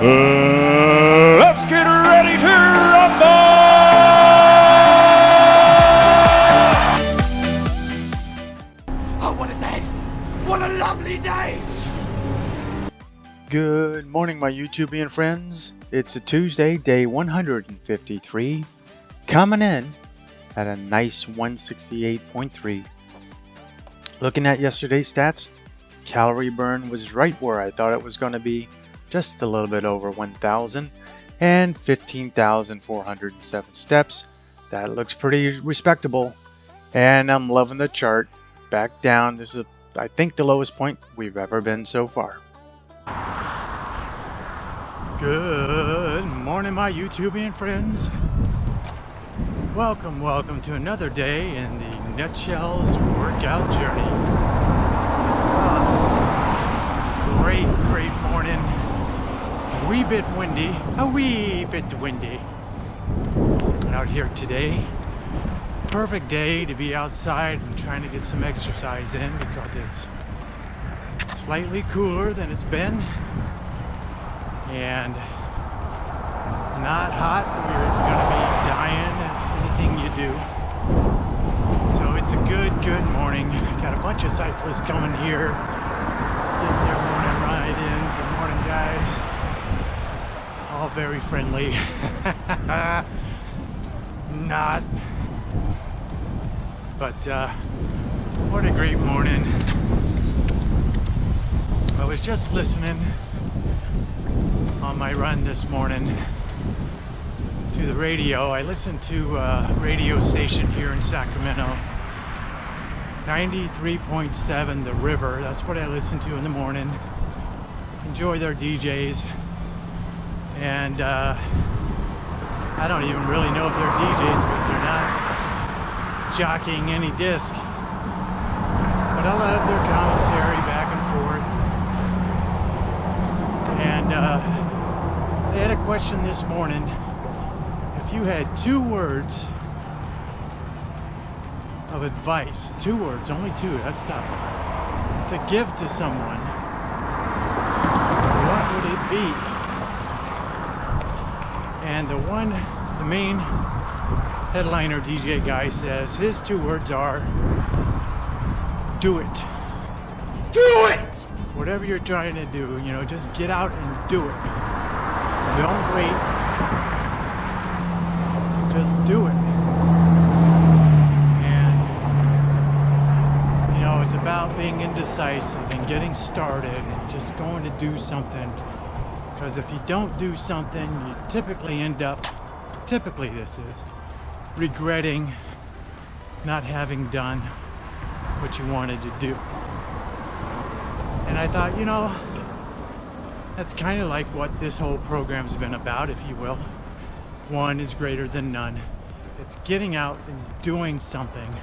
Let's get ready to rumble! Oh, what a day! What a lovely day! Good morning, my YouTubian friends. It's a Tuesday, day 153, coming in at a nice 168.3. Looking at yesterday's stats, calorie burn was right where I thought it was going to be, just a little bit over 1,000 and 15,407 steps. That looks pretty respectable, and I'm loving the chart. Back down. This is, I think, the lowest point we've ever been so far. Good morning, my YouTubian friends. Welcome to another day in the Nutshells workout journey. Great morning. A wee bit windy out here today. Perfect day to be outside and trying to get some exercise in because it's slightly cooler than it's been and not hot. You're gonna be dying at anything you do. So it's a good morning. Got a bunch of cyclists coming here, getting their morning ride in. Good morning, guys. All very friendly. Not. But what a great morning. I was just listening on my run this morning to the radio. I listened to a radio station here in Sacramento, 93.7 The River. That's what I listen to in the morning. Enjoy their DJs. And I don't even really know if they're DJs, but they're not jockeying any disc. But I love their commentary back and forth. And they had a question this morning. If you had 2 words of advice, 2 words, only 2, that's tough, to give to someone, what would it be? And the main headliner DJ guy says his 2 words are, do it. Do it! Whatever you're trying to do, you know, just get out and do it. Don't wait. Just do it. And, you know, it's about being indecisive and getting started and just going to do something. Because if you don't do something, you typically end up, this is, regretting not having done what you wanted to do. And I thought, you know, that's kind of like what this whole program's been about, if you will. One is greater than none. It's getting out and doing something.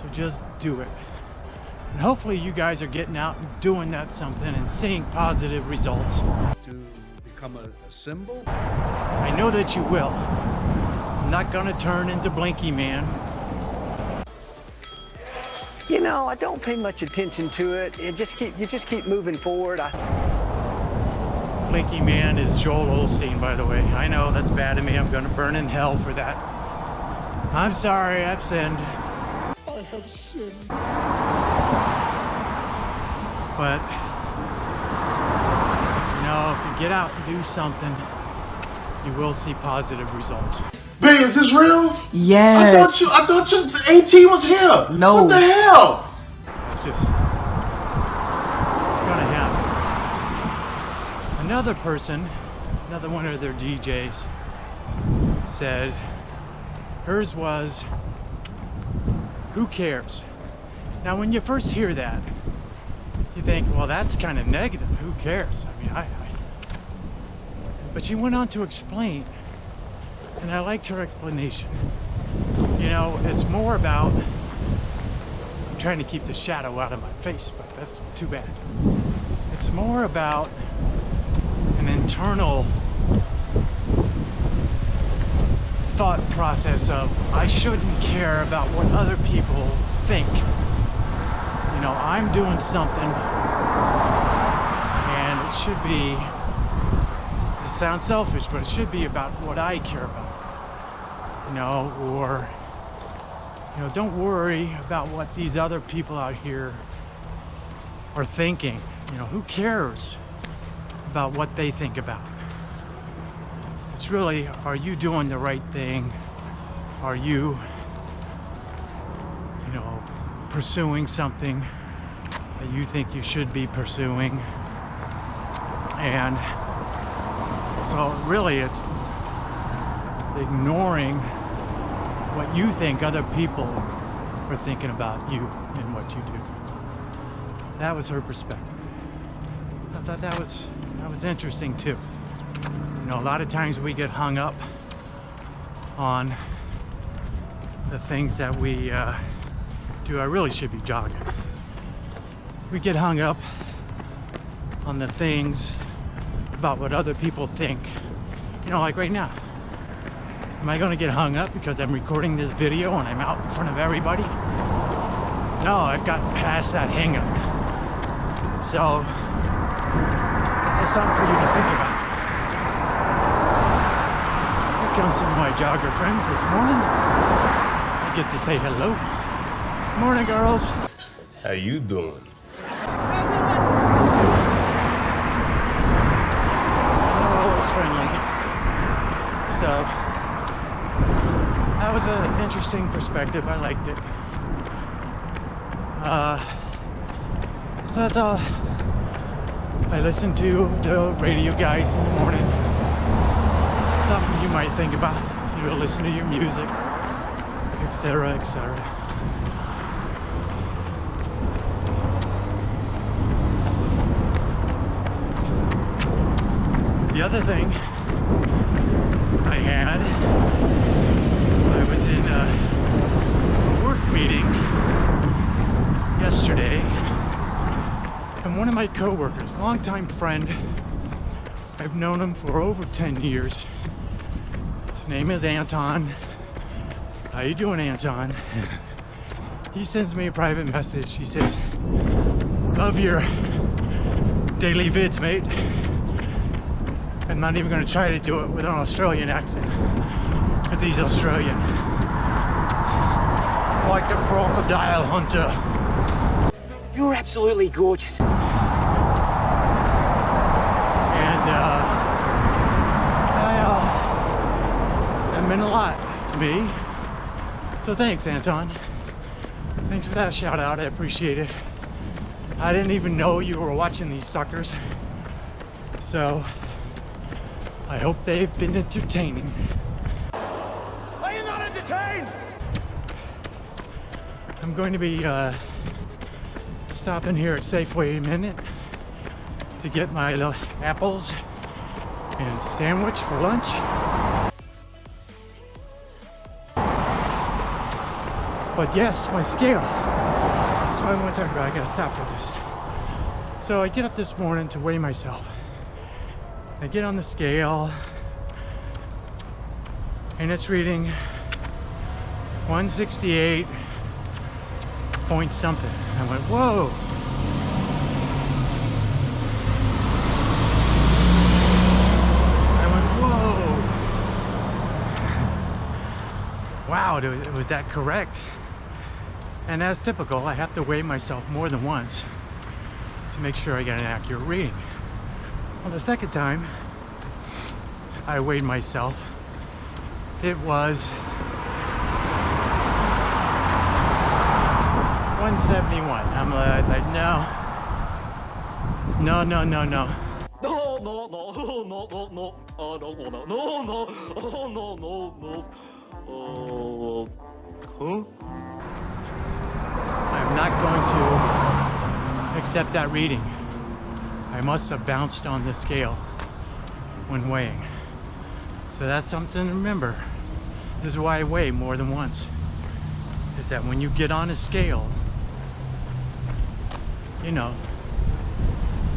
So just do it. And hopefully you guys are getting out and doing that something and seeing positive results. To become a symbol? I know that you will. I'm not gonna turn into Blinky Man. You know, I don't pay much attention to it. You just keep moving forward. Blinky Man is Joel Osteen, by the way. I know that's bad of me. I'm gonna burn in hell for that. I'm sorry, I've sinned. I have sinned. But, you know, if you get out and do something, you will see positive results. Bae, is this real? Yes. I thought your AT was here. No. What the hell? It's gonna happen. Another person, another one of their DJs, said hers was, who cares? Now when you first hear that, you think, well, that's kind of negative. Who cares? I mean, but she went on to explain, and I liked her explanation. You know, it's more about, I'm trying to keep the shadow out of my face, but that's too bad. It's more about an internal thought process of, I shouldn't care about what other people think. You know, I'm doing something and it should be sound selfish, but it should be about what I care about, you know, or, you know, don't worry about what these other people out here are thinking. You know, who cares about what they think about? It's really, are you doing the right thing? Are you, you know, pursuing something that you think you should be pursuing? And so really it's ignoring what you think other people are thinking about you and what you do. That was her perspective. I thought that was interesting too. You know, a lot of times we get hung up on the things that we do. I really should be jogging. We get hung up on the things about what other people think. You know, like right now. Am I gonna get hung up because I'm recording this video and I'm out in front of everybody? No, I've gotten past that hang up. So, that's something for you to think about. Here comes some of my jogger friends this morning. I get to say hello. Morning, girls. How you doing? Always friendly. So, that was an interesting perspective. I liked it. So that's all. I listen to the radio guys in the morning. Something you might think about. You know, listen to your music, etc., etc. The other thing I had, I was in a work meeting yesterday, and one of my co-workers, longtime friend, I've known him for over 10 years. His name is Anton. How you doing, Anton? He sends me a private message. He says, love your daily vids, mate. I'm not even going to try to do it with an Australian accent, because he's Australian. Like the crocodile hunter. You're absolutely gorgeous. And that meant a lot to me. So thanks, Anton. Thanks for that shout out. I appreciate it. I didn't even know you were watching these suckers. So I hope they've been entertaining. Are you not entertained? I'm going to be stopping here at Safeway in a minute to get my little apples and sandwich for lunch. But yes, my scale. That's what I want to talk about. I gotta stop for this. So I get up this morning to weigh myself. I get on the scale and it's reading 168 point something. I went, whoa. Wow, was that correct? And as typical, I have to weigh myself more than once to make sure I get an accurate reading. Well, the second time I weighed myself, it was 171. I'm like, no. No, no, no, no. No, no, no, no, no, no, I don't wanna, no, no, oh, no, no, no, huh? I'm not going to accept that reading. I must have bounced on the scale when weighing. So that's something to remember. This is why I weigh more than once. Is that when you get on a scale, you know,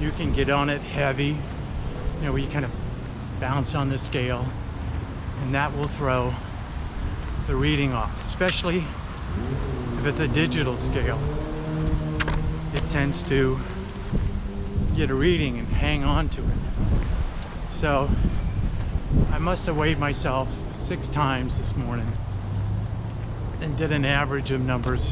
you can get on it heavy, you know, where you kind of bounce on the scale, and that will throw the reading off, especially if it's a digital scale. It tends to get a reading and hang on to it. So I must have weighed myself 6 times this morning and did an average of numbers,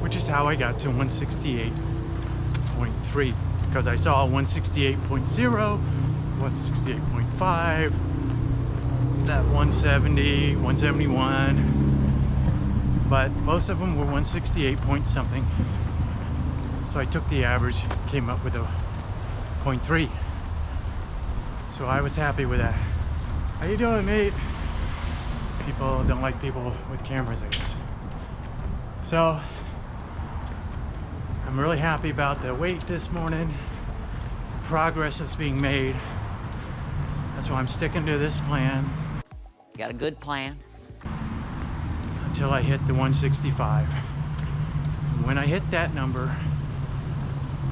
which is how I got to 168.3, because I saw 168.0, 168.5, that 170, 171, but most of them were 168 point something. So I took the average, came up with a 0.3. So I was happy with that. How you doing, mate? People don't like people with cameras, I guess. So I'm really happy about the weight this morning. Progress that's being made. That's why I'm sticking to this plan. Got a good plan? Until I hit the 165. When I hit that number,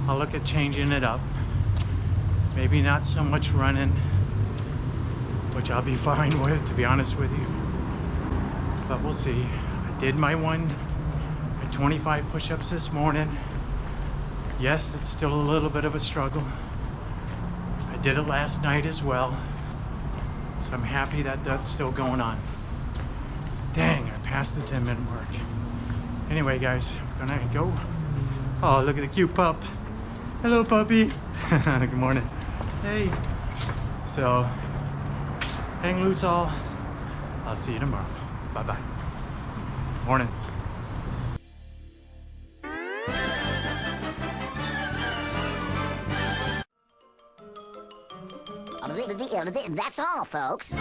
I'll look at changing it up. Maybe not so much running, which I'll be fine with, to be honest with you. But we'll see. I did my 25 push-ups this morning. Yes, it's still a little bit of a struggle. I did it last night as well. So I'm happy that that's still going on. Dang, I passed the 10-minute mark. Anyway, guys, we're gonna go. Oh, look at the cute pup. Hello, puppy. Good morning. Hey. So, hang loose all. I'll see you tomorrow. Bye-bye. Morning. That's all, folks.